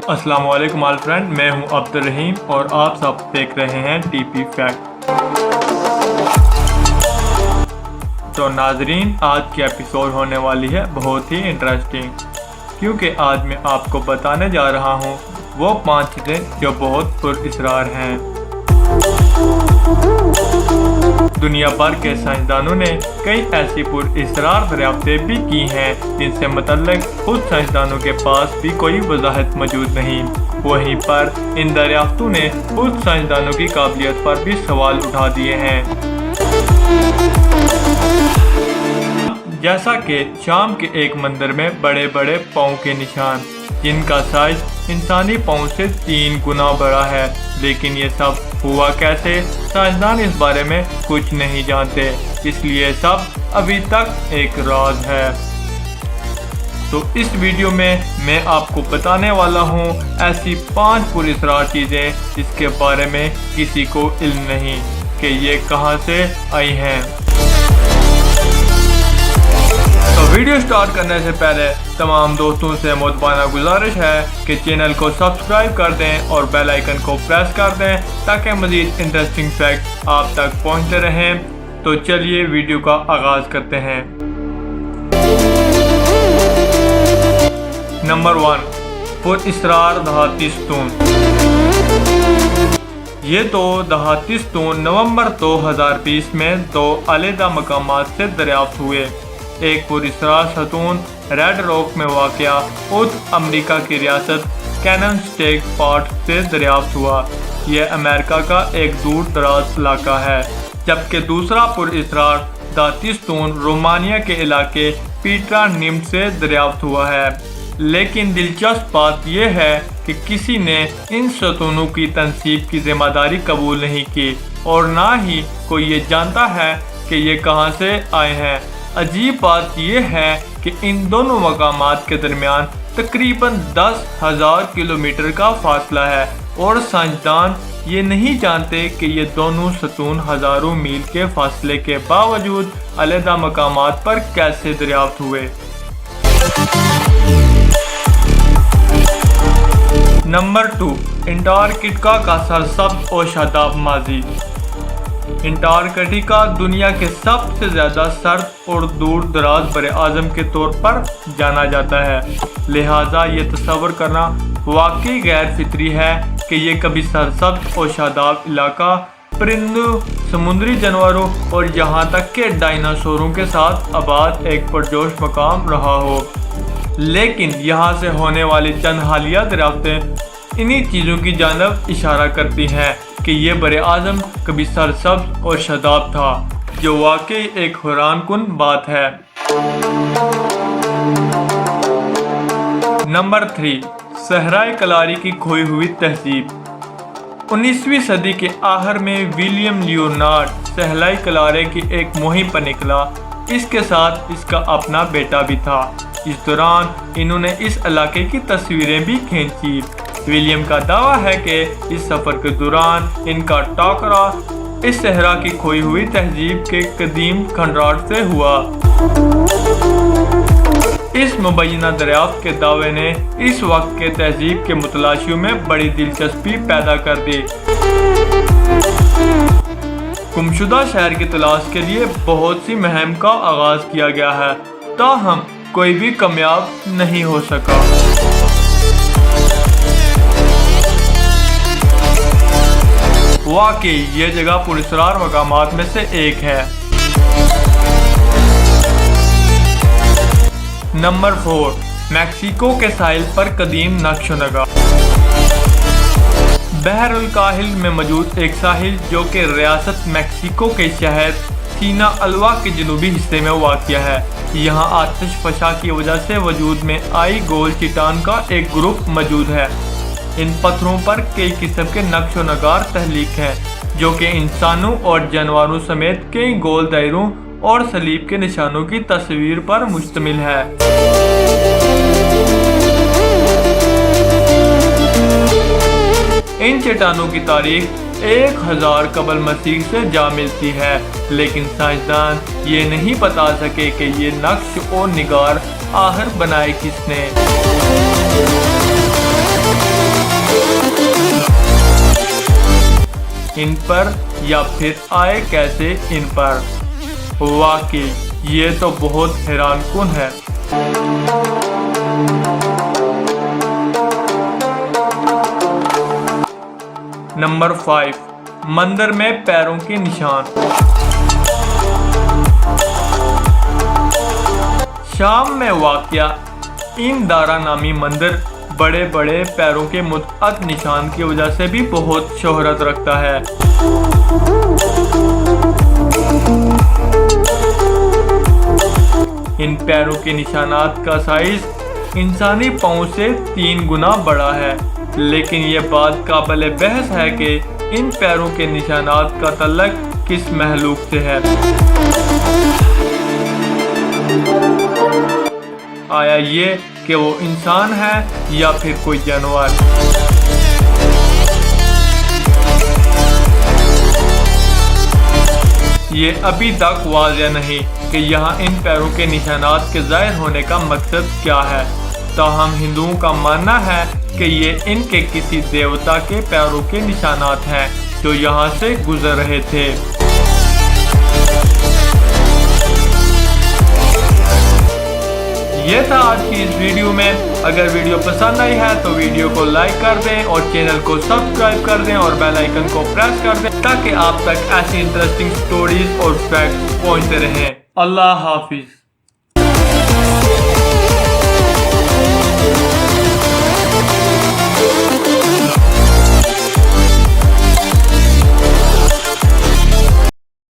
अस्सलाम वालेकुम all friend, मैं हूं अब्दुल रहीम और आप सब देख रहे हैं टीपी फैक्ट। तो नाजरीन, आज की एपिसोड होने वाली है बहुत ही इंटरेस्टिंग, क्योंकि आज मैं आपको बताने जा रहा हूं वो 5 चीज़ें जो बहुत पुरअसरार हैं। दुनिया भर के साइंसदानों ने कई ऐसी पुरअसरार दरियाफ्तें भी की हैं जिनसे मुतल्लिक खुद साइंसदानों के पास भी कोई वजाहत मौजूद नहीं। वहीं पर इन दरियाफ्तों ने खुद साइंसदानों की काबिलियत पर भी सवाल उठा दिए हैं। जैसा कि शाम के एक मंदिर में बड़े बड़े पाँव के निशान, जिनका साइज इंसानी पाँव से 3 गुना बड़ा है, लेकिन ये सब हुआ कैसे? साइंसदान इस बारे में कुछ नहीं जानते, इसलिए सब अभी तक एक राज है। तो इस वीडियो में मैं आपको बताने वाला हूँ ऐसी 5 पुरअसरार चीज़ें जिसके बारे में किसी को इल्म नहीं कि ये कहाँ से आई हैं। तो वीडियो स्टार्ट करने से पहले तमाम दोस्तों से मुतबाना गुजारिश है कि चैनल को सब्सक्राइब कर दें और बेल आइकन को प्रेस कर दें ताकि मज़ीद इंटरेस्टिंग फैक्ट आप तक पहुंचते रहें। तो चलिए वीडियो का आगाज़ करते हैं। नंबर 1, पुरअसरार दहाती स्तून। ये 2 दहाती स्तून नवंबर 2020 में 2 अलग मकामात से दरियाफ्त हुए। एक पुरअसरार सतून रेड रॉक में वाक़या उत्तर अमेरिका की रियासत कैनन स्टेट पार्क से दरियाफ्त हुआ। यह अमेरिका का एक दूर दराज इलाका है, जबकि दूसरा पुरअसरार धाती स्तून रोमानिया के इलाके पीट्रा निम्ट से दरियाफ्त हुआ है। लेकिन दिलचस्प बात यह है कि किसी ने इन सतूनों की तनसीब की जिम्मेदारी कबूल नहीं की और ना ही कोई ये जानता है कि ये कहाँ से आए हैं। अजीब बात यह है कि इन दोनों मकामात के दरमियान तकरीबन 10,000 किलोमीटर का फासला है और साइंसदान ये नहीं जानते कि ये दोनों सतून हज़ारों मील के फासले के बावजूद अलग मकामात पर कैसे दरियाफ्त हुए। नंबर 2, अंटार्कटिका का सरसब्ज और शादाब माजी। अंटार्कटिका दुनिया के सबसे ज़्यादा सर्द और दूर दराज बरे-आज़म के तौर पर जाना जाता है, लिहाजा ये तस्वर करना वाकई गैर फितरी है कि ये कभी सरसब्ज और शादाब इलाका परिंदों, समुद्री जानवरों और यहाँ तक के डायनासोरों के साथ आबाद एक पुरजोश मकाम रहा हो। लेकिन यहाँ से होने वाली चंद हालिया दरियाफ्तें इन्हीं चीज़ों की जानब इशारा करती हैं कि ये बरे-आज़म कभी सरसब्ज और शादाब था, जो वाकई एक हैरानकुन बात है। नंबर 3, सहराए कलारी की खोई हुई तहजीब। 19वीं सदी के आखिर में विलियम लियोनार्ड सहराए कलारी की एक मुहिम पर निकला। इसके साथ इसका अपना बेटा भी था। इस दौरान इन्होंने इस इलाके की तस्वीरें भी खींची। विलियम का दावा है कि इस सफ़र के दौरान इनका टाकरा इस सहरा की खोई हुई तहजीब के कदीम खंडराट से हुआ। इस मुबैना दरियाफ्त के दावे ने इस वक्त के तहजीब के मुतलाशियों में बड़ी दिलचस्पी पैदा कर दी। गुमशुदा शहर की तलाश के लिए बहुत सी मुहिम का आगाज किया गया है, ताहम कोई भी कामयाब नहीं हो सका। वाकई ये जगह पुरअसरार मकामात में से एक है। नंबर 4, मैक्सिको के साहिल पर कदीम नक्शो नगार। बहरुल काहिल में मौजूद एक साहिल जो कि रियासत मैक्सिको के शहर सिनालवा के जनूबी हिस्से में वाक़या है। यहाँ आतिश फशा की वजह से वजूद में आई गोल चट्टान का एक ग्रुप मौजूद है। इन पत्थरों पर कई किस्म के नक्शो नगार तहलीक हैं, जो कि इंसानों और जानवरों समेत कई गोल दायरों और सलीब के निशानों की तस्वीर पर मुश्तमिल है। इन चट्टानों की तारीख 1000 कबल मसीह से जा मिलती है, लेकिन साइंसदान ये नहीं बता सके कि ये नक्श और निगार आखिर बनाए किसने। ان پر یا پھر آئے کیسے ان پر؟ واقعی یہ تو بہت حیران کن ہے۔ نمبر 5، مندر میں پیروں کے نشان۔ شام میں واقع ایندارا نامی مندر بڑے بڑے پیروں کے متعدد نشان کی وجہ سے بھی بہت شہرت رکھتا ہے۔ ان پیروں کے نشانات کا سائز انسانی پاؤں سے 3 گنا بڑا ہے، لیکن یہ بات قابل بحث ہے کہ ان پیروں کے نشانات کا تعلق کس مخلوق سے ہے۔ آیا یہ کہ وہ انسان ہے یا پھر کوئی جانور؟ یہ ابھی تک واضح نہیں کہ یہاں ان پیروں کے نشانات کے ظاہر ہونے کا مقصد کیا ہے، تاہم ہندوؤں کا ماننا ہے کہ یہ ان کے کسی دیوتا کے پیروں کے نشانات ہیں جو یہاں سے گزر رہے تھے۔ یہ تھا آج کی اس ویڈیو میں۔ اگر ویڈیو پسند آئی ہے تو ویڈیو کو لائک کر دیں اور چینل کو سبسکرائب کر دیں اور بیل آئیکن کو پریس کر دیں تاکہ آپ تک ایسی انٹرسٹنگ سٹوریز اور فیکٹس پہنچتے رہیں۔ اللہ حافظ۔